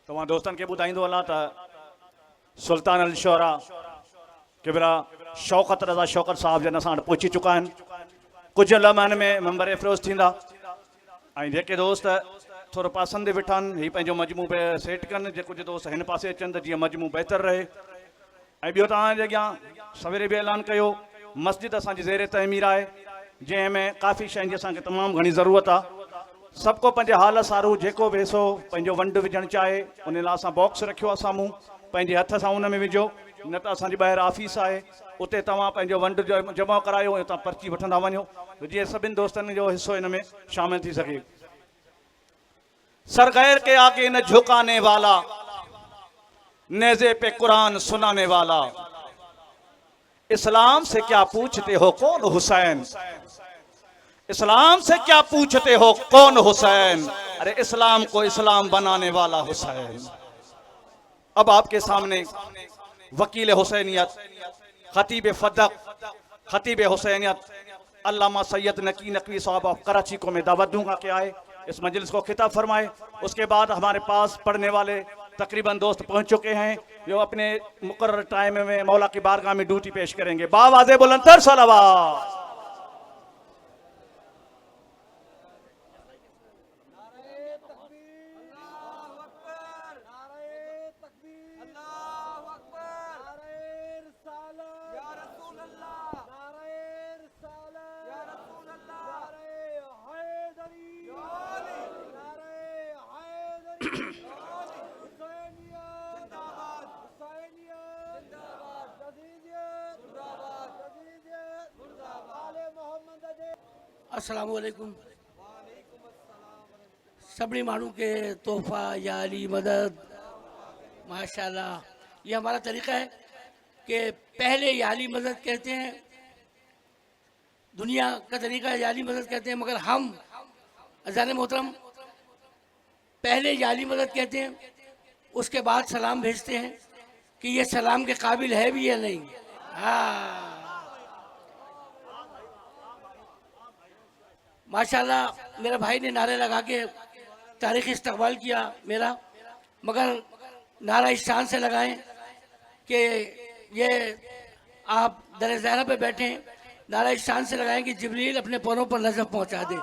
तव्हां दोस्तनि खे ॿुधाईंदो हलां त सुल्तान अल शोरा किबरा शौकत रज़ा शौकत साहब जन असां वटि पहुची चुका आहिनि। कुझु लम्हनि में मेंबर एफ्रोज़ थींदा ऐं जेके दोस्त थोरो पासनि ते वेठा आहिनि हीअ पंहिंजो मजमू पे सेट कनि, जे कुझु दोस्त हिन पासे अचनि त जीअं मजमू बहितर रहे। ऐं ॿियो तव्हांजे अॻियां सवेरे बि ऐलान कयो, मस्जिद असांजी ज़ेर तइमीर आहे, जंहिंमें काफ़ी शयुनि जी असांखे तमामु घणी ज़रूरत आहे। सभु को पंहिंजे हाल सारू जेको बि हिसो पंहिंजो वंड विझणु चाहे उन लाइ असां बॉक्स रखियो आहे साम्हूं, पंहिंजे हथ सां उन में विझो, न त असांजी ॿाहिरि ऑफिस आहे उते तव्हां पंहिंजो वंड जमा करायो ऐं तव्हां पर्ची वठंदा वञो, जीअं सभिनि दोस्तनि जो हिसो हिन में शामिल थी सघे। सर गैर के आगे न झुकाने वाला, नेज़े पे कुरान सुनाने वाला, इस्लाम से क्या पूछते हो कौन हुसैन, इस्लाम से क्या पूछते हो कौन हुसैन, अरे इस्लाम को इस्लाम बनाने वाला हुसैन। अब आपके सामने वकील हुसैनियत, खतीब फदक, खतीब हुसैनियत अल्लामा सैयद नकी नकवी साहब ऑफ कराची को मैं दावत दूंगा कि आए इस मजलिस को खिताब फरमाए। उसके बाद हमारे पास पढ़ने वाले तकरीबन दोस्त पहुंच चुके हैं जो अपने मुकर्रर टाइम में मौला की बारगाह में ड्यूटी पेश करेंगे। बावाज़े बुलंदतर सलावत। अस्सलामु अलैकुम। सभी मानू के तोहफा या अली मदद माशाल्लाह, ये हमारा तरीक़ा है कि पहले या अली मदद कहते हैं, दुनिया का तरीक़ा या अली मदद कहते हैं, मगर हम अज़ान मोहतरम पहले या अली मदद कहते हैं, उसके बाद सलाम भेजते हैं कि ये सलाम के काबिल है भी या नहीं। हाँ माशाल्लाह, मेरे भाई ने नारे लगा के तारीख़ी इस्तकबाल किया मेरा, मगर नारा इस शान से लगाएं कि ये आप दर ज़हरा पे बैठे हैं, नारा इस शान से लगाएं कि जिब्रील अपने पैरों पर नज़र पहुंचा दे।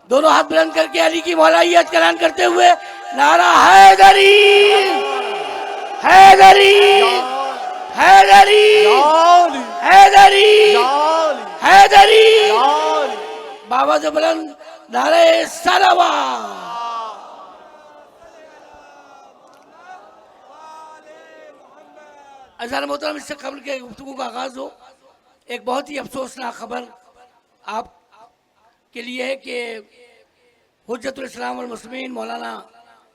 दोनों हाथ बुलंद करके अली की मौलाइयत का ऐलान करते हुए नारा हैदरी हैदरी हैदरी हैदरी हैदरी, बाबा से बुलंद नारे सलावा। अज़ान मोहतरम, इससे कबल के गुफ्तगू का आगाज़ हो, एक बहुत ही अफसोसनाक खबर आप के लिए है कि हुज्जतुल इस्लाम वल मुस्लिमीन मौलाना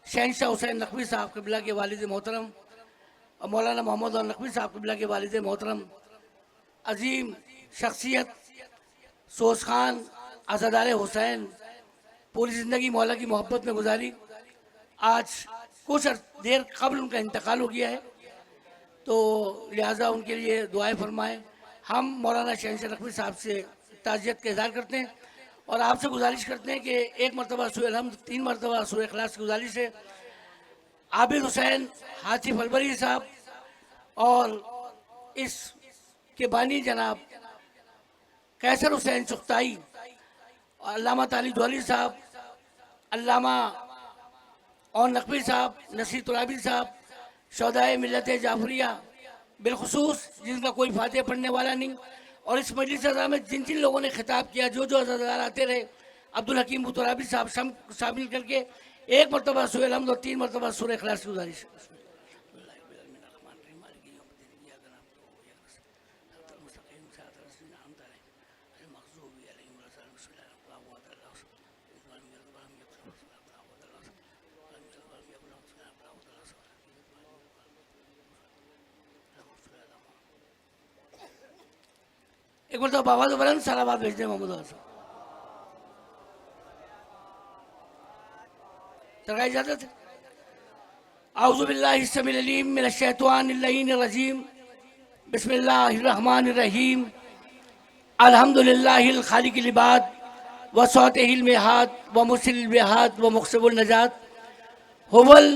शहंशाह हुसैन नकवी साहब क़िबला के वालिद मोहतरम और मौलाना मोहम्मद और नकवी साहब क़िबला के वालिद मोहतरम, अजीम शख्सियत, सोस खान, आज़ादार हुसैन, पूरी ज़िंदगी मौला की मोहब्बत में गुजारी। आज कुछ देर कबल उनका इंतकाल हो गया है, तो लिहाजा उनके लिए दुआएं फरमाएं। हम मौलाना शहंशाह नकवी साहब से ताज़ियत का इज़हार करते हैं और आपसे गुजारिश करते हैं कि एक मरतबा सूरह अलहम्द, 3 मरतबा सूरह इखलास की गुजारिश है। आबिद हुसैन हातिफ अलबरी साहब और इस के बानी जनाब कैसर हुसैन चुगताई, अल्लामा ताली दुआली साहब, अल्लामा और नकवी साहब, नसीर तुराबी साहब, शौदाए मिल्लत जाफरिया बिलखुसूस, जिनका कोई फातिहा पढ़ने वाला नहीं, और इस मजलिस अज़ा में जिन जिन लोगों ने खिताब किया, जो जो अज़ादार आते रहे, अब्दुल हकीम तुराबी साहब शामिल करके एक मरतबा सूरह अलहम्द और 3 मरतबा सूरह इखलास की गुजारिश। एक बार तो बाबा तो बुलंद सलावत भेज दें मोहम्मद साहब। सरकार इजाजत है। आऊज़ु बिल्लाहि समील अलीम मिनश शैतानिर रजीम, बिस्मिल्लाहिर रहमानिर रहीम, अल्हम्दुलिल्लाहिल खालिकिल इबाद व सौतिहिल मिहाद व मुसिल बिहाद व मुक्सिबुल नजात, हुवल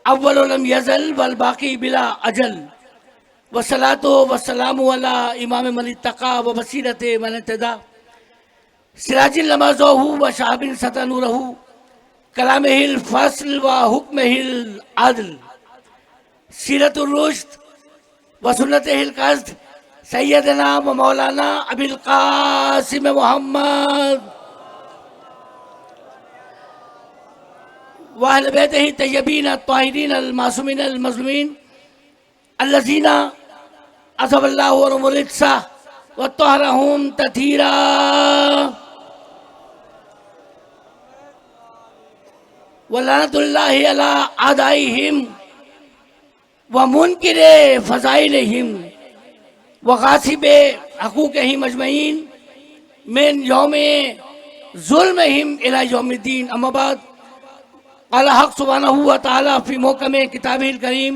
अव्वल लम यज़ल वल बाकी बिला अजल वसलातो वसलामु अला इमाम मन इत्तका व बसीरत मन इत्तदा सिराजिल नमाज़हु व शाबिन सतनूरहु कलामिहिल फ़स्ल व हुक्मिहिल अदल सीरतुर रुश्द व सुन्नतिहिल क़स्द सैयदना व मौलाना अबिल क़ासिम मुहम्मद व अहल बैतिही तय्यबीन अत्ताहिरीन अल-मासूमीन अल-मज़लूमीन अल्लज़ीना अज़हबल्लाहु अन्हुमुर रिज्सा व तहरहुम तथीरा। व लानतुल्लाहि अला आदाइहिम व मुनकिरे फ़ज़ाइलिहिम व गासिबे हक़ूक़िहिम अजमईन मिन यौमे ज़ुल्मिहिम इला यौमिद्दीन। अम्मा बाद क़ाल हक़ सुब्हानहु व तआला फ़ी मुहकमे किताबिहिल करीम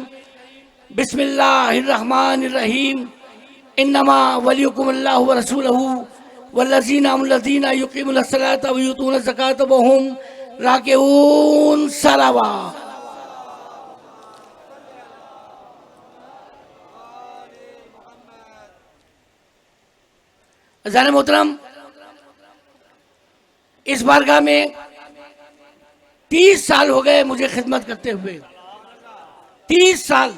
बिस्मिल्लाहिर्रहमानिर्रहीम इन्नमा वलियुकुमुल्लाहु व रसूलुहु वल्लज़ीना युक़ीमुनस्सलाता व यूतूनज़्ज़काता व हुम राकिऊन सलावा। अज़ान मोहतरम, इस बारगाह में 30 साल हो गए मुझे खिदमत करते हुए। 30 साल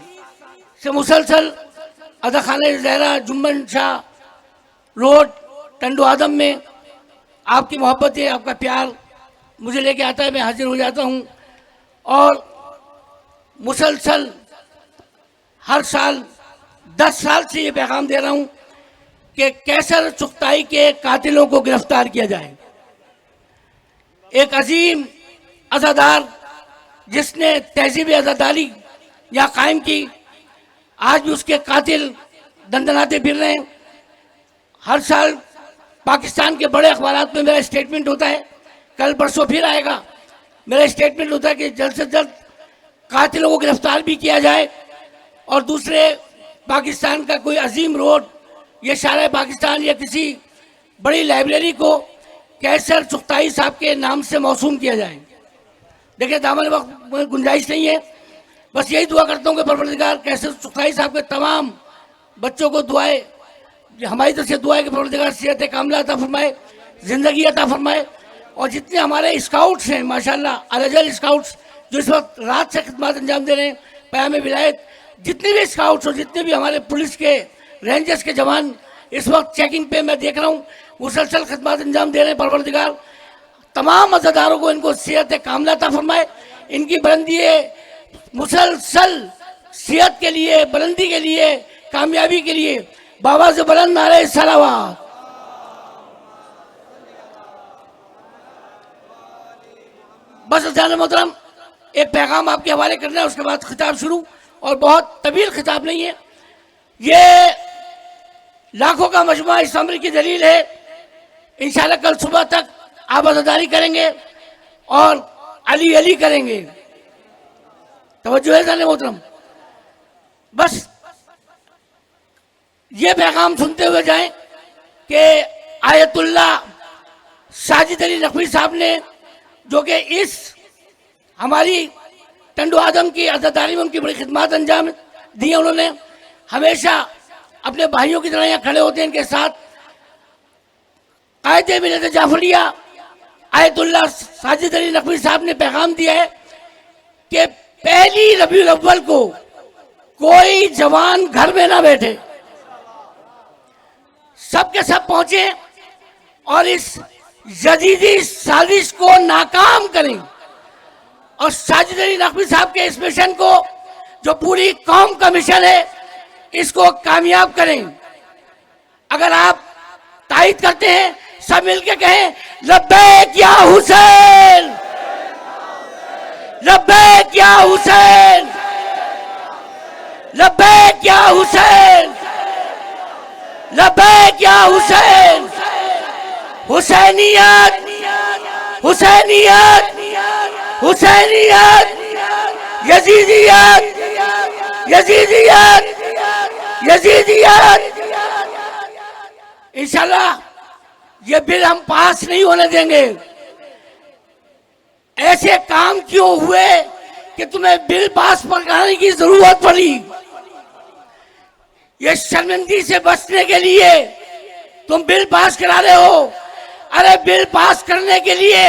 से मुसलसल अदा खाने ज़हरा जुम्मन शाह रोड टंडो आदम में आपकी मोहब्बत है, आपका प्यार मुझे लेके आता है, मैं हाजिर हो जाता हूँ। और मुसलसल हर साल 10 साल से ये पैगाम दे रहा हूँ कि कैसर चुगताई के कातिलों को गिरफ्तार किया जाए। एक अजीम अज़ादार जिसने तहजीब अज़ादारी यहाँ कायम की, आज भी उसके कातिल दंदनाते फिर रहे हैं। हर साल पाकिस्तान के बड़े अखबारात में मेरा स्टेटमेंट होता है, कल परसों फिर आएगा, मेरा स्टेटमेंट होता है कि जल्द से जल्द कातिलों को गिरफ्तार भी किया जाए और दूसरे पाकिस्तान का कोई अजीम रोड ये शारा पाकिस्तान या किसी बड़ी लाइब्रेरी को कैसर चुगताई साहब के नाम से मौसूम किया जाए। देखिए दामन वक्त में गुंजाइश नहीं है, बस यही दुआ करता हूँ कि परवरदिगार कैसर चुगताई साहब के तमाम बच्चों को दुआएं, हमारी तरफ से दुआ है कि परवरदिगार सेहत कामिला अता फरमाए, ज़िंदगी अता फरमाए। और जितने हमारे स्काउट्स हैं माशाल्लाह, अलजल स्काउट्स जो इस वक्त रात से खिदमत अंजाम दे रहे हैं, क़याम विलायत, जितने भी स्काउट्स और जितने भी हमारे पुलिस के रेंजर्स के जवान इस वक्त चेकिंग पे मैं देख रहा हूँ मुसलसल खिदमत अंजाम दे रहे हैं। परवरदिगार तमाम अज़ादारों को इनको सेहत कामिला अता फरमाए, इनकी बुलंदी मुसलसल सेहत के लिए, बुलंदी के लिए, कामयाबी के लिए बाबा से बुलंद नारे सलावत। बस अज़ान मोहतरम एक पैगाम आपके हवाले करना है, उसके बाद खिताब शुरू, और बहुत तवील खिताब नहीं है। ये लाखों का मजमा इस अमर की दलील है। इंशाल्लाह कल सुबह तक आप अज़ादारी करेंगे और अली अली करेंगे। तवज्जो है अज़ान मोहतरम। बस ये पैगाम सुनते हुए जाएं कि आयतुल्लाह साजिद अली नकवी साहब ने, जो कि इस हमारी टंडो आदम की अज़ादारी में उनकी बड़ी खिदमत अंजाम दी है, उन्होंने हमेशा अपने भाइयों की तरह यहाँ खड़े होते हैं इनके साथ। कायदे मिलत जाफरिया आयतुल्लाह साजिद अली नकवी साहब ने पैगाम दिया है कि पहली रबीउल अव्वल को कोई जवान घर में ना बैठे, सबके सब पहुंचे और इस जदीदी साजिश को नाकाम करें और साजिद अली नकवी साहब के इस मिशन को, जो पूरी कौम का मिशन है, इसको कामयाब करें। अगर आप तायद करते हैं, सब मिलके कहें लब्बैक या हुसैन, लब्बैक या हुसैन, लब्बैक या हुसैन, लब्बैक या हुसैन। हुसैनियत, हुसैनियत, हुसैनियत, यजीदियत, यजीदियत, यजीदियत। इंशाल्लाह ये बिल हम पास नहीं होने देंगे। ऐसे काम क्यों हुए कि तुम्हें बिल पास कराने की जरूरत पड़ी। ये शर्मिंदगी से बचने के लिए तुम बिल पास करा रहे हो। अरे बिल पास करने के लिए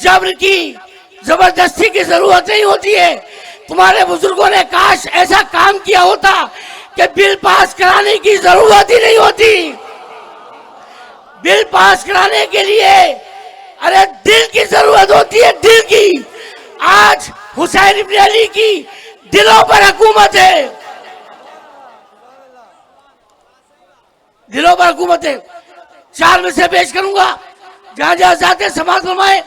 जबर की, जबरदस्ती की जरूरत नहीं होती है। तुम्हारे बुजुर्गों ने काश ऐसा काम किया होता कि बिल पास कराने की जरूरत ही नहीं होती। बिल पास कराने के लिए अरे दिल की जरूरत होती है, दिल की। आज हुसैन इब्न अली की दिलों पर हुकूमत है, दिलों पर हुकूमत है। 4 में से पेश करूंगा, जहां जहां जाते समाज फरमाए।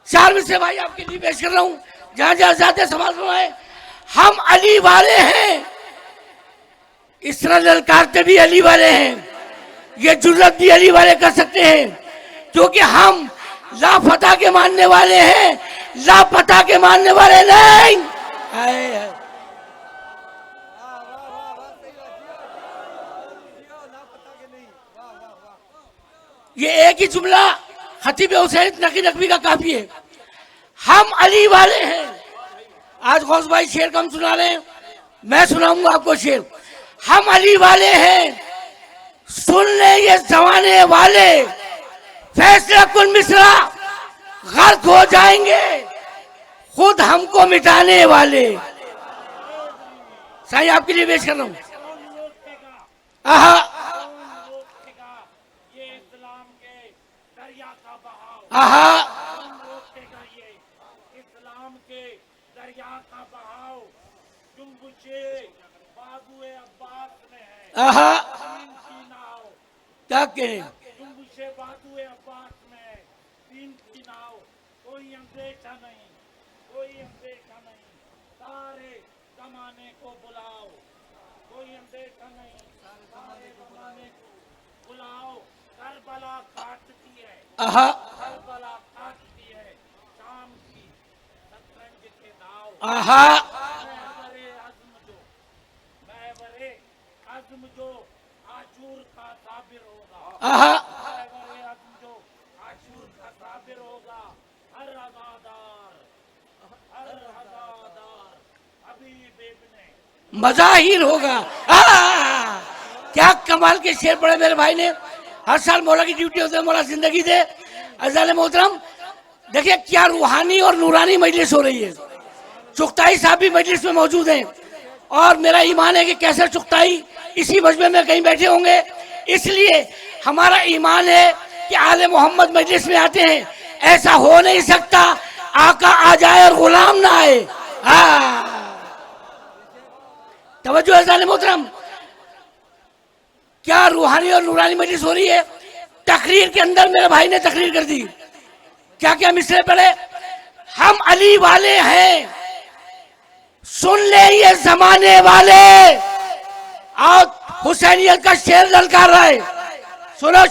4 में से भाई आपके लिए पेश कर रहा हूं, जहां जहां जाते समाज फरमाए। हम अली वाले हैं, इस तरह ललकारते भी अली वाले हैं, ये जुर्रत भी अली वाले कर सकते हैं, क्योंकि हम लापता के मानने वाले हैं, लापता के मानने वाले नहीं। ये एक ही जुमला खतीब हुसैन नकी नकवी का काफी है। हम अली वाले हैं। आज गौस भाई शेर कम सुना रहे हैं, मैं सुनाऊंगा आपको शेर। हम अली वाले हैं, सुन ले ये जमाने वाले, फैसला कुल मिसरा गर्क हो जाएंगे, खुद हमको मिटाने वाले। साईं आपके लिए पेश कर रहा हूं। आहा आहा इस्लाम के दरिया का बहाव जुम्बुशे बाबुए अब्बास में है। आहा की नाव क्या कहें, जुम्बुशे बाबुए अब्बास में तीन की नाव, कोई अंदेशा नहीं, कोई अंदेशा नहीं, सारे जमाने को बुलाओ, कोई अंदेशा नहीं, सारे जमाने को बुलाओ। करबला काटती है, आहा करबला काटती है शाम की शतरंज के दाव। आहा महवरे अज़्म जो आशूर का साबिर होगा, आहा महवरे अज़्म जो आशूर का साबिर होगा। हर अज़ादार अभी बेबने मजाहिर होगा। क्या कमाल के शेर पड़े मेरे भाई ने। हर साल मौला की ड्यूटी होती है, मौला जिंदगी दे। अज़ान मोहतरम देखिए क्या रूहानी और नूरानी मजलिस हो रही है। चुगताई साहब भी मजलिस में मौजूद हैं, और मेरा ईमान है कि कैसर चुगताई इसी मजमे में कहीं बैठे होंगे। इसलिए हमारा ईमान है कि आले मोहम्मद मजलिस में आते हैं। ऐसा हो नहीं सकता आका आ जाए और गुलाम ना आए। तवज्जो अज़ान मोहतरम, क्या रूहानी और नूरानी मजलिस हो रही है। तकरीर के अंदर मेरे भाई ने तकरीर कर दी, क्या क्या मिसरे पड़े। हम अली वाले हैं, सुन ले ये जमाने वाले। और हुसैनियत का शेर ललकार रहा है, सुनो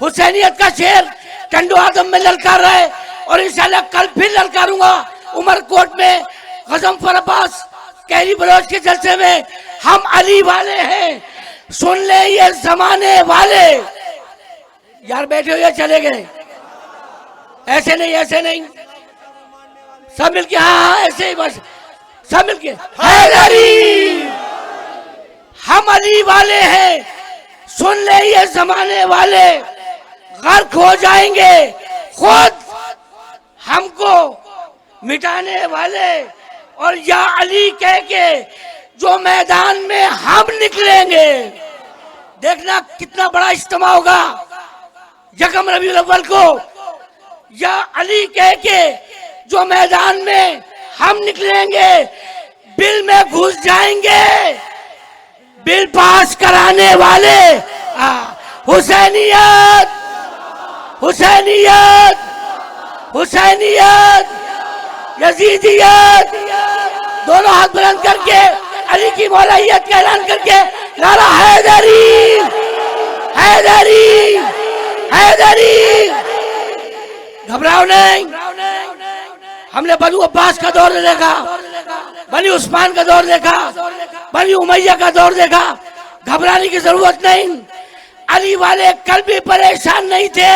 हुसैनियत का शेर टंडो आदम में ललकार रहा है, और इंशाल्लाह कल फिर ललकारूंगा उमरकोट में गजनफर अब्बास कैरी बलोच के जलसे में। हम अली वाले हैं, सुन ले ये जमाने वाले। यार बैठे हुए चले गए, ऐसे नहीं, ऐसे नहीं, सब मिलके, हाँ ऐसे ही बस, सब मिलके हैदरी। हम अली वाले हैं, सुन ले ये जमाने वाले, गर्क हो जाएंगे, खुद हमको मिटाने वाले। और या अली कह के जो मैदान में हम निकलेंगे, देखना कितना बड़ा इज्तिमा होगा यकम रबीउल अव्वल को। या अली कह के जो मैदान में हम निकलेंगे, बिल में घुस जाएंगे, बिल पास कराने वाले। हुसैनियत हुसैनियत हुसैनियत यजीदियत, दोनों हाथ बुलंद करके अली की मौलाइयत का ऐलान करके नारा हैदरी हैदरी हैदरी। घबराओ नहीं, हमने बनी अब्बास का दौर देखा, बनी उस्मान का दौर देखा, बनी उमैया का दौर देखा। घबराने की जरूरत नहीं। अली वाले कल भी परेशान नहीं थे,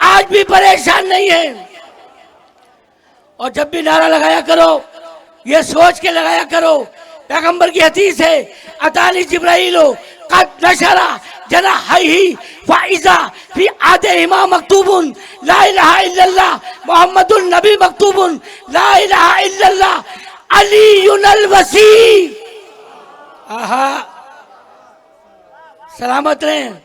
आज भी परेशान नहीं है। और जब भी नारा लगाया करो ये सोच के लगाया करो। पैगंबर की हदीस है, अतानी जिब्राइलो कद नशरा जना ही फाइजा फी आदे इमाम मकतूबुन ला इलाहा इल्लल्लाह मोहम्मदुन नबी मकतूबुन ला इलाहा इल्लल्लाह अलीयुल वसी। आहा, सलामत रहें।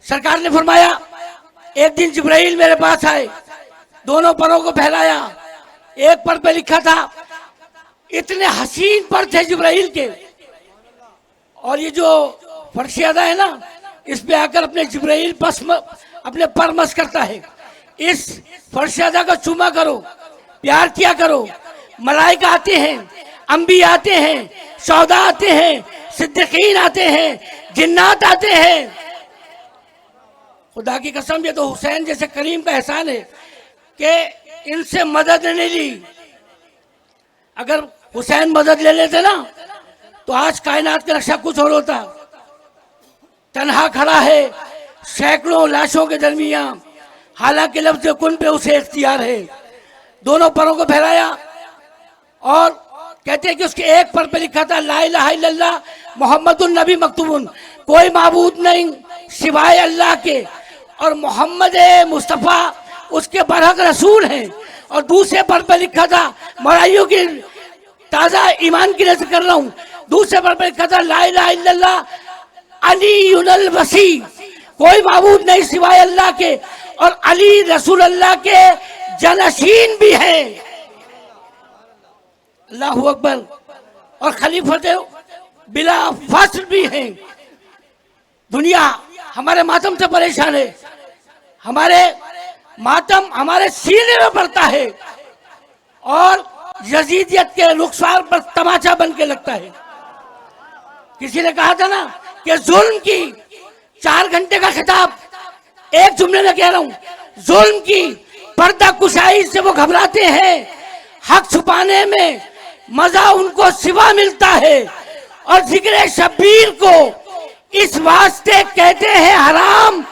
सरकार ने फरमाया, एक दिन जिब्राइल मेरे पास आए, दोनों परों को फैलाया, एक पर पे लिखा था, इतने हसीन पर थे जिब्राइल के, और ये जो फर्शियादा है ना, इस पे आकर अपने जिब्राइल अपने पर मस करता है। इस फर्शियादा का चूमा करो, प्यार किया करो। मलाइका आते हैं, अंबिया आते हैं, शौदा आते हैं, सिद्दीकीन आते हैं, जिन्नात आते हैं। खुदा की कसम, ये तो हुसैन जैसे करीम का एहसान है कि इनसे मदद नहीं ली। अगर हुसैन मदद ले लेते ना तो आज कायनात का नक्शा कुछ और होता। तन्हा खड़ा है सैकड़ों लाशों के दरमियान, हालांकि लफ्ज़ कुन पे उसे इख्तियार है। दोनों परों को फैलाया और कहते हैं कि उसके एक पर पे लिखा था, ला इलाहा इल्लल्लाह मोहम्मदुन नबी मकतूबुन, कोई माबूद नहीं सिवाय अल्लाह के, और मोहम्मद मुस्तफ़ा उसके बरहक रसूल हैं। और दूसरे पर पे लिखा था, मराइयों की ताज़ा ईमान की नज़र कर रहा हूँ, दूसरे पर पे लिखा था, ला इलाहा इल्लल्लाह अलीयुल वसी, कोई माबूद नहीं सिवाय अल्लाह के, और अली रसूल अल्लाह के जनशीन भी हैं। अल्लाहु अकबर। और खलीफत बिला फस्ल भी हैं। दुनिया हमारे मातम से परेशान है, हमारे मातम हमारे सीने में पड़ता है, और यजीदियत के रुखसार पर तमाचा बन के लगता है। किसी ने कहा था ना कि जुल्म की 4 घंटे का खिताब, एक जुमले में कह रहा हूं, जुल्म की पर्दा कुशाई से वो घबराते हैं, हक छुपाने में मजा उनको सिवा मिलता है, और जिक्र शब्बीर को इस वास्ते कहते हैं हराम,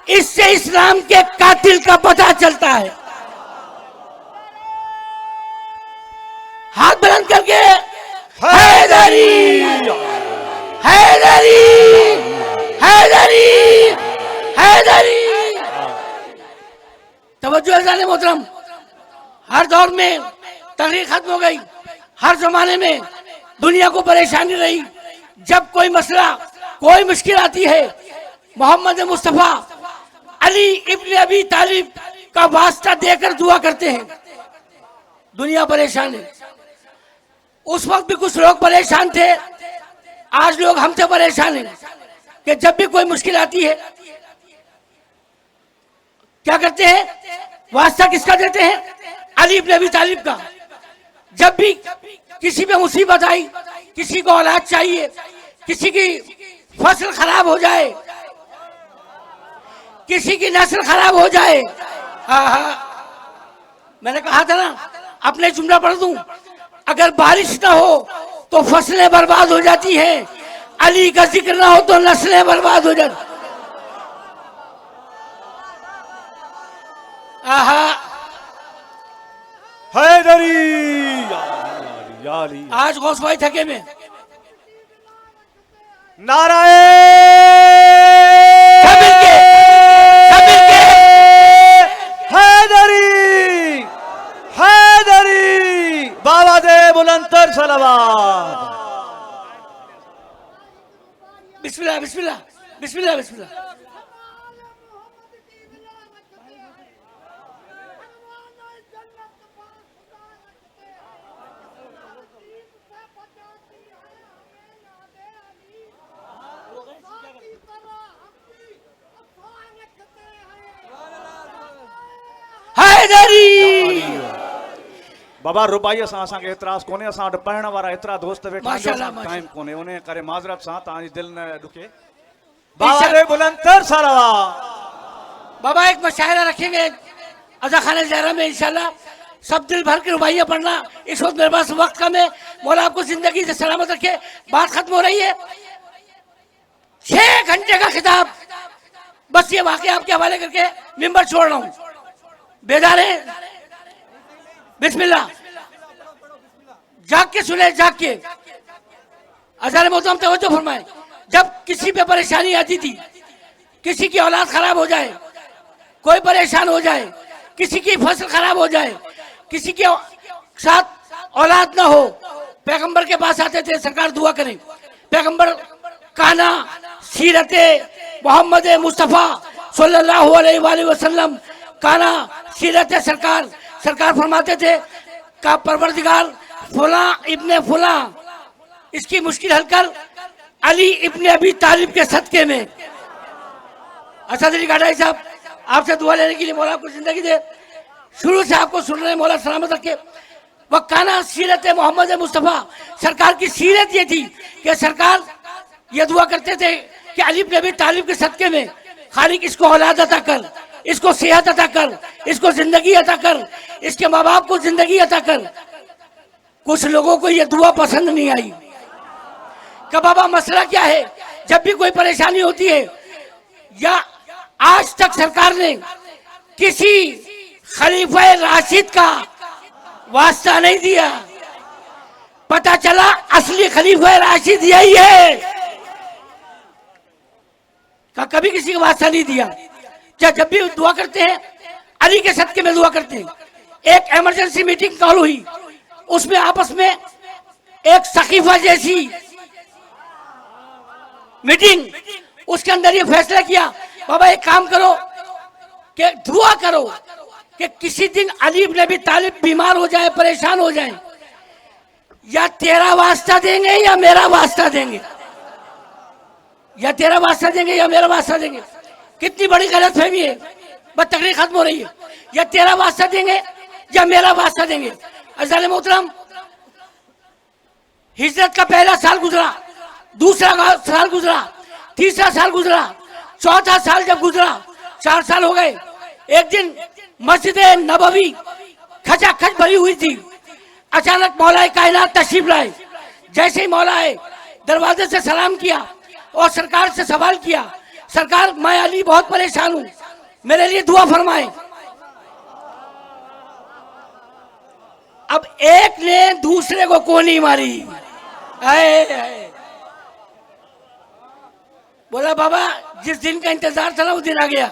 इससे इस्लाम के कातिल का पता चलता है। हाथ बुलंद करके हैदरी हैदरी हैदरी हैदरी। तवज्जो है मोहतरम, हर दौर में तहरीक खत्म हो गई, हर जमाने में दुनिया को परेशानी रही। जब कोई मसला, कोई मुश्किल आती है, मोहम्मद मुस्तफ़ा अली इब्न अबी तालिब का वास्ता देकर दुआ करते हैं। दुनिया परेशान है। उस वक्त भी कुछ लोग परेशान थे, आज लोग हमसे परेशान हैं कि जब भी कोई मुश्किल आती है क्या करते हैं, वास्ता किसका देते हैं? अली इब्न अबी तालिब का। जब भी किसी पे मुसीबत आई, किसी को औलाद चाहिए, किसी की फसल खराब हो जाए, किसी की नस्ल खराब हो जाए, मैंने कहा था ना, अपने जुमला पढ़ दूं, अगर बारिश ना हो तो फसलें बर्बाद हो जाती हैं, अली का जिक्र ना हो तो नस्लें बर्बाद हो जाती। हैदरी आज गौस भाई थके में नाराए हैदरी हैदरी बाबा दे बुलंदतर सलावत। बिस्मिल्लाह बिस्मिल्लाह बिस्मिल्लाह बिस्मिल्लाह। बाबा रुबाई सां असांखे एतिराज़ कोन्हे, असां वटि पढ़ण वारा एतिरा दोस्त वेठा आहिनि, माशाल्लाह, टाइम कोन्हे, उन करे माज़रत सां तव्हांजी दिलि न ॾुके। बाबा दे बुलंदतर सलावत। बाबा एक मशायरा रखेंगे अज़ा खाने ज़हरा में इंशाल्लाह। सब दिल भर के रुबाइयाँ पढ़ना। इस वक्त मेरे पास वक्त कम है। मौला आपको जिंदगी से सलामत रखे। बात खत्म हो रही है। 6 घंटे का खिताब, बस ये वाकया आपके हवाले करके मिंबर छोड़ रहा हूँ। बेदार है, बिस्मिल्लाह, जाग के सुने, जाग के। अज़ान मोहतरम तवज्जो फरमाएं। जब किसी पे परेशानी आती थी, किसी की औलाद खराब हो जाए, कोई परेशान हो जाए, किसी की फसल खराब हो जाए, किसी के साथ औलाद ना हो, पैगंबर के पास आते थे, सरकार दुआ करें। पैगंबर कहना सीरत मोहम्मद मुस्तफ़ा सल्लल्लाहु अलैहि वसल्लम कहना सीरत सरकार। सरकार फरमाते थे का परवरदिगार फुला इब्ने फुला, इसकी मुश्किल हल कर अली इब्ने अबी तालिब के सदके में। असद अली गाडाई साहब, आपसे दुआ लेने के लिए मौला को जिंदगी दे। शुरू से आपको सुन रहे हैं, मौला सलामत रखे। वह काना सीरत मोहम्मद मुस्तफ़ा, सरकार की सीरत ये थी कि सरकार ये दुआ करते थे कि अली इब्ने अबी तालिब के सदके में खालिक इसको औलाद अता कर, इसको सेहत अता कर, इसको जिंदगी अता कर, इसके माँ बाप को जिंदगी अता कर। कुछ लोगों को ये दुआ पसंद नहीं आई कि बाबा मसला क्या है। जब भी कोई परेशानी होती है, या आज तक सरकार ने किसी खलीफा राशिद का वास्ता नहीं दिया। पता चला असली खलीफा राशिद यही है का कभी किसी का वास्ता नहीं दिया। जब भी दुआ करते हैं, अली के सदके में दुआ करते हैं। एक इमरजेंसी मीटिंग कॉल हुई, उसमें आपस में एक सकीफा जैसी मीटिंग, उसके अंदर ये फैसला किया, बाबा एक काम करो कि दुआ करो कि किसी दिन अली इब्ने अबी तालिब बीमार हो जाए, परेशान हो जाए, या तेरा वास्ता देंगे या मेरा वास्ता देंगे, या तेरा वास्ता देंगे या मेरा वास्ता देंगे। कितनी बड़ी गलतफहमी है, बस तकरीर खत्म हो रही है। या तेरा वास्ता देंगे या मेरा वास्ता देंगे। अज़ान मोहतरम, हिजरत का पहला साल गुजरा, दूसरा साल गुजरा, तीसरा साल गुजरा, चौथा साल जब गुजरा, 4 साल हो गए। एक दिन मस्जिद नबवी खचाखच भरी हुई थी। अचानक मौलाए कायनात तशरीफ लाए। जैसे ही मौला आए, दरवाजे से सलाम किया और सरकार से सवाल किया, सरकार मैं अली बहुत परेशान हूं, मेरे लिए दुआ फरमाएं। अब एक ने दूसरे को कोनी मारी। आए बोला बाबा जिस दिन का इंतजार था ना, वो दिन आ गया।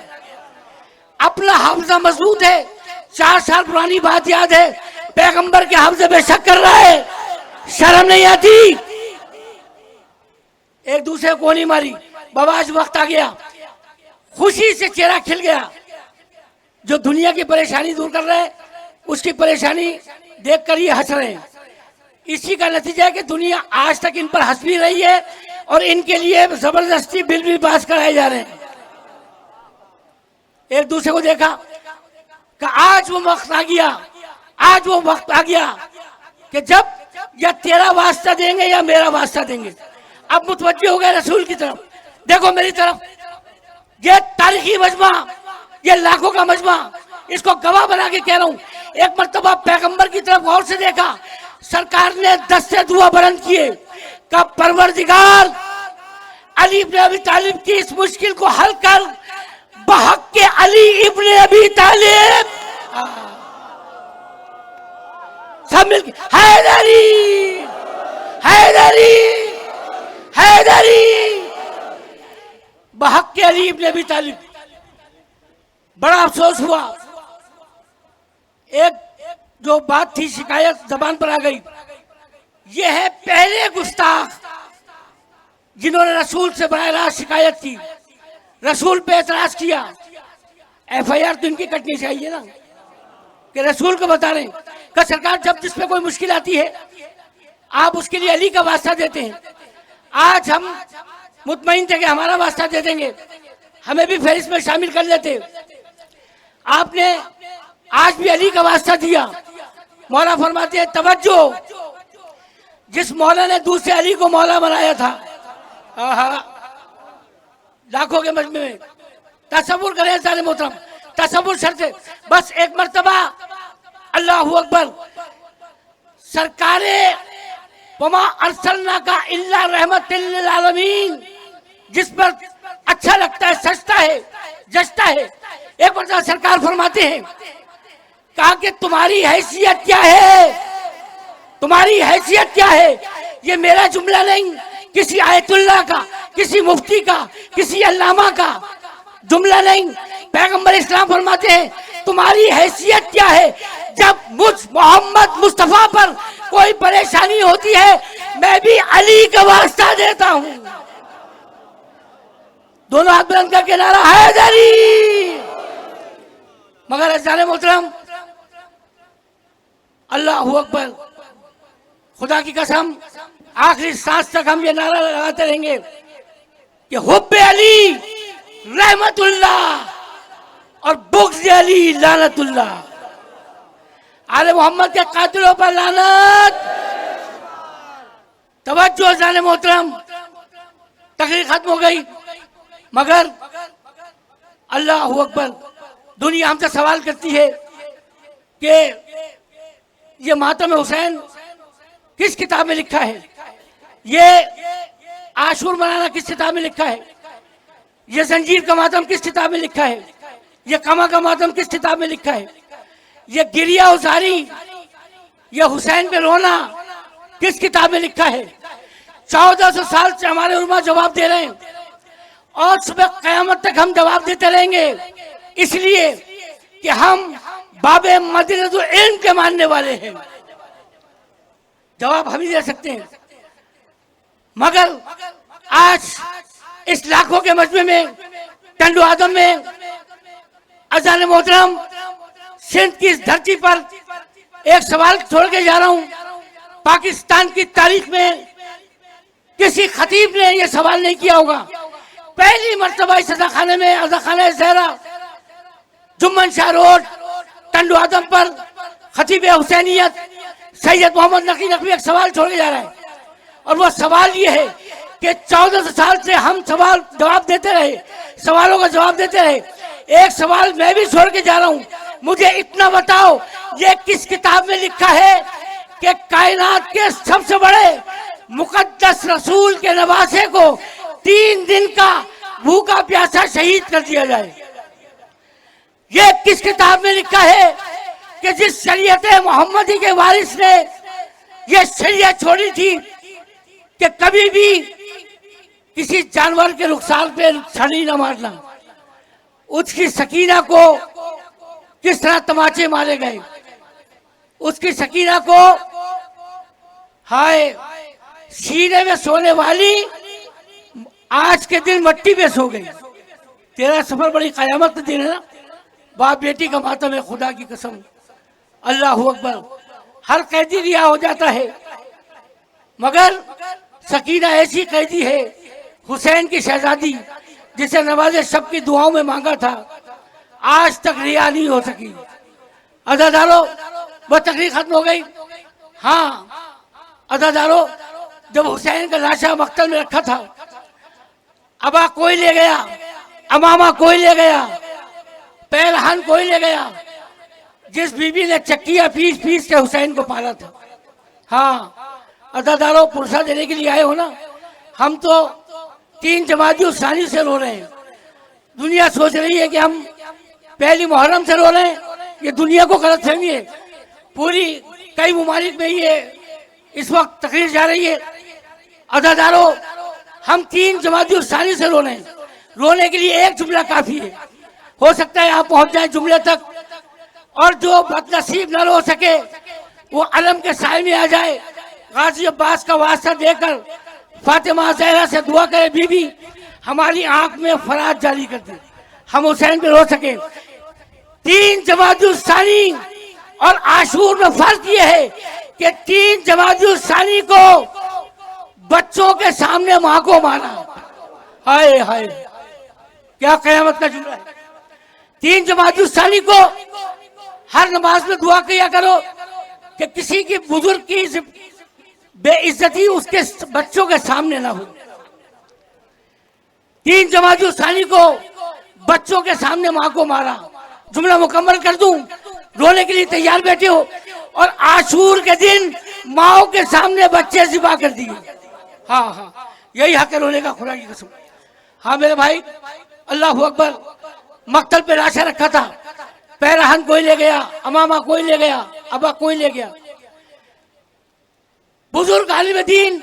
अपना हाफजा मजबूत है, 4 साल पुरानी बात याद है, पैगंबर के हाफजे पे शक कर रहा है, शर्म नहीं आती। एक दूसरे को नहीं मारी। बाबा आज वक्त आ गया, खुशी से चेहरा खिल गया। जो दुनिया की परेशानी दूर कर रहे हैं, उसकी परेशानी देखकर ये हंस रहे हैं। इसी का नतीजा है कि दुनिया आज तक इन पर हंस भी रही है और इनके लिए जबरदस्ती बिल भी पास कराए जा रहे हैं। एक दूसरे को देखा कि आज वो वक्त आ गया, आज वो वक्त आ गया कि जब या तेरा वास्ता देंगे या मेरा वास्ता देंगे। अब मुतवज्जे हो गए रसूल की तरफ। देखो मेरी तरफ, ये तारीखी मजमा, ये लाखों का मजमा, इसको गवाह बना के कह रहा हूं। एक मर्तबा पैगंबर की तरफ गौर से देखा, सरकार ने दस्ते दुआ बुलंद किए का परवरदिगार अली इब्ने अबी तालिब की इस मुश्किल को हल कर, बहक के अली इब्ने अबी तालिब। सब मिलके हैदरी हैदरी हैदरी, बहक के अली इब्ने अबी तालिब। बड़ा अफसोस हुआ, एक जो बात थी शिकायत जबान पर आ गई। ये है पहले गुस्ताख जिन्होंने रसूल से बराह रास्त शिकायत की, रसूल पे एतराज किया। FIR तो इनकी कटनी चाहिए ना, कि रसूल को बता रहे कि सरकार जब जिस पे कोई मुश्किल आती है, आप उसके लिए अली का वास्ता देते हैं। आज हम मुतमईन थे कि हमारा वास्ता दे देंगे, हमें भी फहरिस्त में शामिल कर लेते। आपने आज भी अली का वास्ता दिया। मौला फरमाते हैं तवज्जो, जिस मौला ने दूसरे अली को मौला बनाया था, लाखों के मजमे में तसव्वुर करें सारे मोहतरम, तसव्वुर शर्त है। बस एक मर्तबा अल्लाहु अकबर, सरकारे वमा अरसलना का इल्ला रहमतल लिल आलमीन, जिस पर अच्छा लगता है, सजता है, जचता है। एक मर्तबा सरकार फरमाते हैं कहा कि तुम्हारी हैसियत क्या है, तुम्हारी हैसियत क्या है। ये मेरा जुमला नहीं, किसी आयतुल्लाह का, किसी मुफ्ती का, किसी अल्लामा का जुमला नहीं। पैगंबर इस्लाम फरमाते हैं तुम्हारी हैसियत क्या है। जब मुझ मोहम्मद मुस्तफा पर कोई परेशानी होती है मैं भी अली का वास्ता देता हूं। दोनों हाथ बुलंद करके नारा हैदरी। मगर अज़ान मोहतरम, अल्लाहू अकबर, खुदा की कसम आखिरी सांस तक हम ये नारा लगाते रहेंगे कि हुब्बे अली रहमतुल्लाह और बुग़्ज़ अली लानतुल्लाह। आले मोहम्मद के कातिलों पर लानत। तवज्जो अज़ान मोहतरम, तकरीर खत्म हो गई, मगर अल्लाहू अकबर, दुनिया हमसे सवाल करती है कि ये मातम हुसैन किस किताब में लिखा है, ये आशूर मनाना किस किताब में लिखा है, ये जंजीर का मातम किस किताब में लिखा है, ये कमा का मातम किस किताब में लिखा है, ये गिरिया उजारी, ये हुसैन पे रोना किस किताब में लिखा है। 1400 साल से हमारे उलमा जवाब दे रहे हैं और सुबह क़यामत तक हम जवाब देते रहेंगे, इसलिए कि हम बाबे मदीनतुल इल्म के मानने वाले हैं। जवाब हम ही दे सकते हैं। मगर आज इस लाखों के मजमे में, टंडू आदम में, अज़ान मोहतरम, सिंध की इस धरती पर एक सवाल छोड़ के जा रहा हूं। पाकिस्तान की तारीख में किसी खतीब ने यह सवाल नहीं किया होगा। पहली मर्तबा इस अज़ाखाने में, अज़ाखाना ज़हरा, जुम्मन शाह रोड, टंडू आदम पर खतीब हुसैनियत सैयद मोहम्मद नकी नकवी एक सवाल छोड़े जा रहा है। और वो सवाल ये है कि 1400 साल से हम सवाल जवाब देते रहे, सवालों का जवाब देते रहे। एक सवाल मैं भी छोड़ के जा रहा हूं, मुझे इतना बताओ ये किस किताब में लिखा है कि कायनात के सबसे बड़े मुकद्दस रसूल के नवासे को 3 दिन का भूखा प्यासा शहीद कर दिया जाए। ये किस किताब में लिखा है कि जिस शरीयत मोहम्मदी के वारिस ने ये शरीयत छोड़ी थी कि कभी भी किसी जानवर के रुखसार पे छड़ी न मारना, उसकी सकीना को किस तरह तमाचे मारे गए, उसकी सकीना को हाय सीने में सोने वाली आज के दिन मट्टी पे सो गई। 13 सफर बड़ी कयामत का दिन है ना। बाप बेटी का मातम है, खुदा की कसम, अल्लाहू अकबर। हर कैदी रिहा हो जाता है, मगर सकीना ऐसी कैदी है, हुसैन की शहजादी, जिसे नवाज़े शब की दुआओं में मांगा था, आज तक रिहा नहीं हो सकी। अज़ादारो, वह तकरीर खत्म हो गई। हाँ अज़ादारो, जब हुसैन का लाशा मक्तल में रखा था, अबा कोई ले गया, अमामा कोई ले गया, पहलहान कोई ले गया, जिस बीबी ने चक्किया पीस पीस के हुसैन को पाला था। हाँ अज़ादारो, पुरसा देने के लिए आए हो ना। हम तो 3 जमाती उसानी से रो रहे हैं। दुनिया सोच रही है कि हम पहली मुहर्रम से रो रहे हैं, ये दुनिया को गलत फहमी है। पूरी कई ममालिक में ये इस वक्त तकरीर जा रही है। अज़ादारो, हम 3 जमाती उसानी से रो रहे हैं। रोने के लिए एक जुमला काफी है। हो सकता है आप पहुंच जाए जुमले तक, और जो बदनसीब न रो सके वो अलम के साए में आ जाए, गाजी अब्बास का वास्ता देकर फातिमा ज़हरा से दुआ करे, बीबी हमारी आंख में फराज जारी कर दे, हम हुसैन पे रो सके। 3 जमाती सानी और आशूर में फर्क ये है कि 3 जमाती सानी को बच्चों के सामने माँ को मारा। हाय हाय, क्या कयामत का जुमला है। 3 जमाती सानी को हर नमाज में दुआ किया करो कि किसी की बुजुर्ग की बेइज्जती उसके बच्चों के सामने ना हो। 3 जमाती सानी को बच्चों के सामने माँ को मारा। जुमला मुकम्मल कर दूं, रोने के लिए तैयार बैठे हो, और आशूर के दिन माओ के सामने बच्चे ज़िबा कर दिए। हाँ हाँ, यही हक है रोने का, खुदा की कसम। हाँ मेरे भाई, अल्लाहू अकबर, मक्तल पे लाशा रखा था, पैराहन कोई ले गया, अमामा कोई ले गया, अबा कोई ले गया। बुजुर्ग आलिम दीन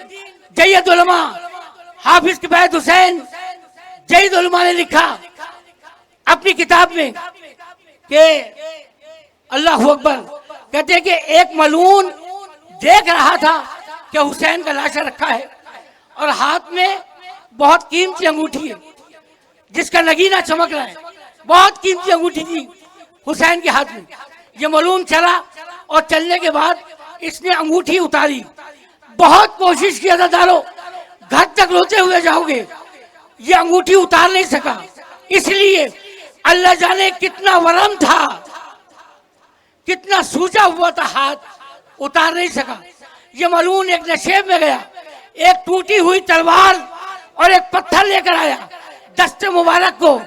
जय्यद उलमा हाफिज किफायत हुसैन जय्यद उलमा ने लिखा अपनी किताब में कि अल्लाह अकबर, कहते हैं कि एक मलून देख रहा था कि हुसैन का लाशा रखा है और हाथ में बहुत कीमती अंगूठी है जिसका नगीना चमक रहा है। बहुत कीमती अंगूठी थी हुसैन के हाथ में। ये मलून चला और चलने के बाद इसने अंगूठी उतारी। बहुत कोशिश की अदादारों, घर तक रोते हुए जाओगे, ये अंगूठी उतार नहीं सका। इसलिए अल्लाह जाने कितना वरम था, कितना सूजा हुआ था, हाथ उतार नहीं सका। ये मलून एक नशेब में गया, एक टूटी हुई तलवार और एक पत्थर लेकर आया। दस्ते मुबारक को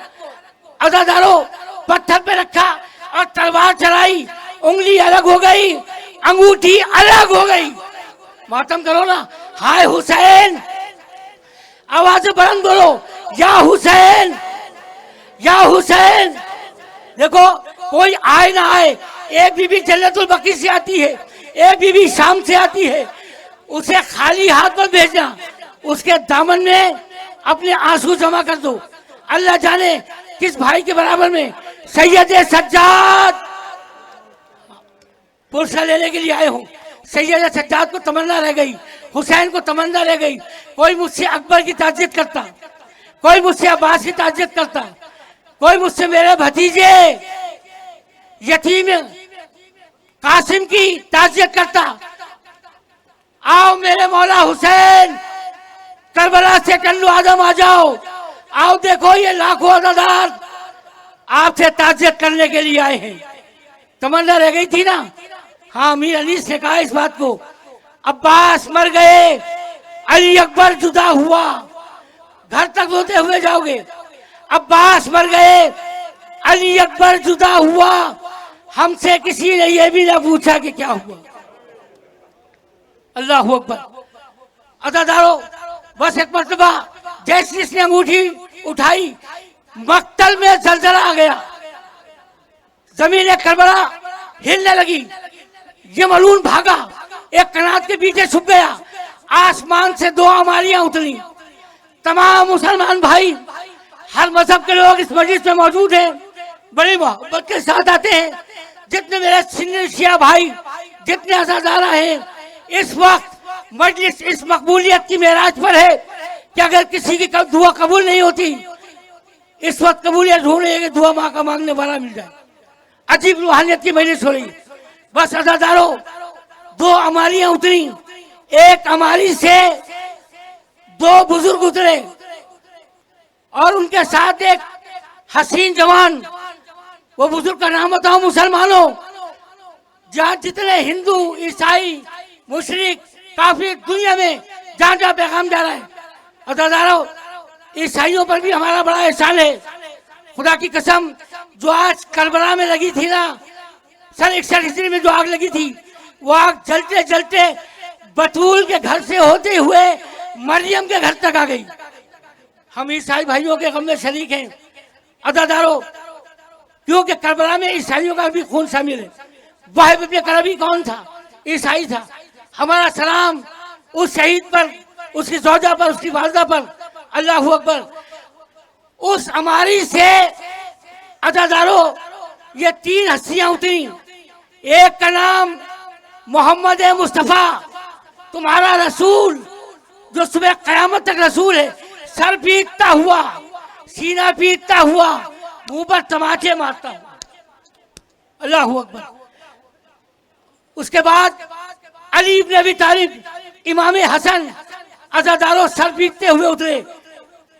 अदादारों पत्थर पे रखा और तलवार चलाई। उंगली अलग हो गई, अंगूठी अलग हो गई। मातम करो ना, हाय हुसैन, आवाज बुलंद बोलो, या हुसैन, या हुसैन। देखो कोई आए ना आए, एक बीबी जन्नतुल बकी से आती है, एक बीबी शाम से आती है, उसे खाली हाथ में भेजना, उसके दामन में अपने आंसू जमा कर दो। अल्लाह जाने किस भाई के बराबर में सैयद सज्जाद पुरस्कार लेने के लिए आए हूँ। सैयद सज्जाद को तमन्ना रह गई, हुसैन को तमन्ना रह गई। कोई मुझसे अकबर की ताज़ियत करता, कोई मुझसे अब्बास की ताज़ियत करता, कोई मुझसे मेरे भतीजे यतीम कासिम की ताज़ियत करता। आओ मेरे मौला हुसैन, करबला से टल्लू आदम आ जाओ। आओ देखो ये लाखों अदादार आपसे ताज़ियत करने के लिए आए हैं। तमन्ना रह गई थी ना। हाँ, मीर अली से कहा इस बात को, अब्बास मर गए, अली अकबर जुदा हुआ। घर तक रोते हुए जाओगे, अब्बास मर गए, अली अकबर जुदा हुआ। हमसे किसी ने यह भी ना पूछा कि क्या हुआ। अल्लाह अकबर। अदादारों, बस एक मर्तबा जैसे इसने अंगूठी उठाई, मक्तल में जलजला आ गया, जमीन करबला हिलने लगी। ये मलून भागा, एक कनात के पीछे छुप गया। आसमान से दो अमारियां उतरी। तमाम मुसलमान भाई, हर मजहब के लोग इस मस्जिद में मौजूद हैं, बड़ी मोहब्बत के साथ आते हैं। जितने मेरे सुन्नी शिया भाई, जितने अज़ादारा हैं, इस वक्त मजलिस इस मकबूलियत की मेराज पर है कि अगर किसी की दुआ कबूल नहीं होती, इस वक्त कबूलियत ढूंढ रही है कि दुआ माँ का मांगने वाला मिल जाए। अजीब रूहानियत की मजलिस हो रही। बस अज़ादारों, दो अमारियां उतरी। एक अमारी से दो बुजुर्ग उतरे और उनके साथ एक हसीन जवान। वो बुजुर्ग का नाम बताओ मुसलमानों, जहाँ जितने हिंदू, ईसाई, मुशरिक, काफिर दुनिया में जहाँ जहाँ पैगाम जा रहा है। अज़ादारों, ईसाइयों पर भी हमारा बड़ा एहसान है। खुदा की कसम, जो आज करबला में लगी थी ना, सन 61 ईस्वी में जो आग लगी थी, वो आग जलते जलते बतूल के घर से होते हुए मरियम के घर तक आ गई। हम ईसाई भाइयों के गम में शरीक हैं। अज़ादारों, क्योंकि करबला में ईसाइयों का भी खून शामिल है। वाहिब इब्न करबी कौन था? ईसाई था। हमारा सलाम उस शहीद पर, उसकी ज़ौजा पर, उसकी वालदा पर। अल्लाह अकबर। उस अमारी से अज़ादारों ये तीन हस्तियां उतरी। एक का नाम मोहम्मद मुस्तफ़ा, तुम्हारा रसूल, जो सुबह क़यामत तक रसूल है। सर पीटता हुआ, सीना पीटता हुआ, मुंह पर तमाचे मारता हुआ। अल्लाह अकबर। उसके बाद अली इब्न अबी तालिब, इमाम हसन। अज़ादारों, सर पीटते हुए उतरे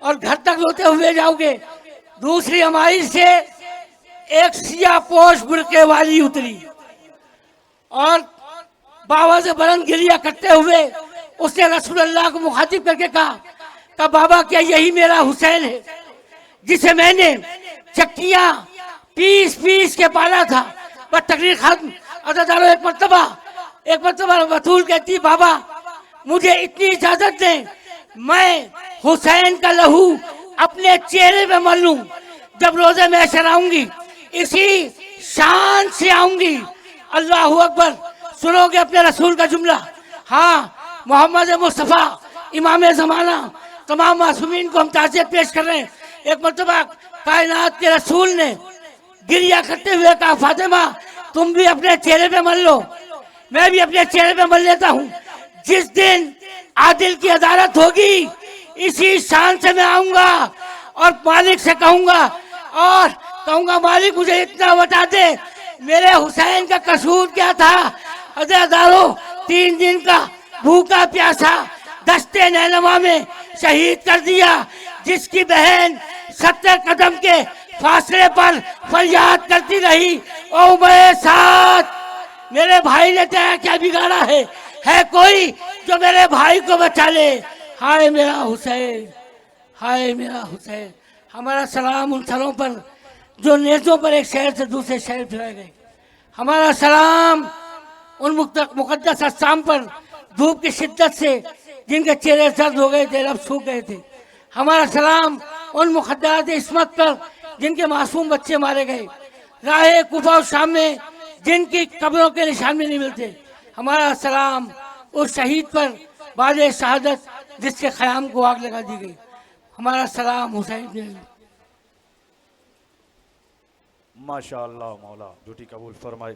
और घर तक रोते हुए जाओगे। दूसरी हमारी से एक सिया पोश बुरके वाली उतरी और बाबा से बुलंद गिरिया करते हुए उसने रसूलुल्लाह को मुखातिब करके कहा बाबा, क्या यही मेरा हुसैन है जिसे मैंने चक्कियां पीस पीस के पाला था? बस तकरीर खत्म। अज़ादारों, एक मरतबा बतूल कहती, बाबा मुझे इतनी इजाजत दें, मैं हुसैन का लहू अपने चेहरे में मल लूं जब रोजे में शर आऊंगी। इसी शान से आऊंगी। अल्लाह अकबर। सुनोगे अपने रसूल का जुमला? हाँ, मोहम्मद मुस्तफ़ा इमाम ज़माना, तमाम मासूमीन को हम ताज़ियत पेश कर रहे हैं। एक मरतबा कायनात के रसूल ने गिरिया करते हुए कहा, फातिमा तुम भी अपने चेहरे पे मल लो, मैं भी अपने चेहरे पे मल लेता हूँ। जिस दिन आदिल की अदालत होगी इसी शान से मैं आऊंगा और मालिक से कहूंगा मालिक मुझे इतना बता दे, मेरे हुसैन का कसूर क्या था? अदादारो 3 दिन का भूखा प्यासा दस्ते नैनवा में शहीद कर दिया, जिसकी बहन 70 कदम के फासले पर फरियाद करती रही, ओ मेरे साथ मेरे भाई ने तेरा क्या बिगाड़ा है कोई जो मेरे भाई को बचा ले? हाय मेरा हुसैन, हाय मेरा हुसैन। हमारा सलाम उन सरों पर जो नेज़ों पर एक शहर से दूसरे शहर फिराए गए। हमारा सलाम उन मुकद्दस अस्साम पर धूप की शिद्दत से जिनके चेहरे सर्द हो गए थे, लब सूख गए थे। हमारा सलाम उन मुखद्दरात इस्मत पर जिनके मासूम बच्चे मारे गए, राहे कुफा और शाम में जिनकी कब्रों के निशान भी नहीं मिलते। हमारा सलाम उस शहीद पर बादे शहादत जिसके ख़याम को आग लगा दी गई। हमारा सलाम हुसैन। माशाअल्लाह मौला, ड्यूटी कबूल फरमाए।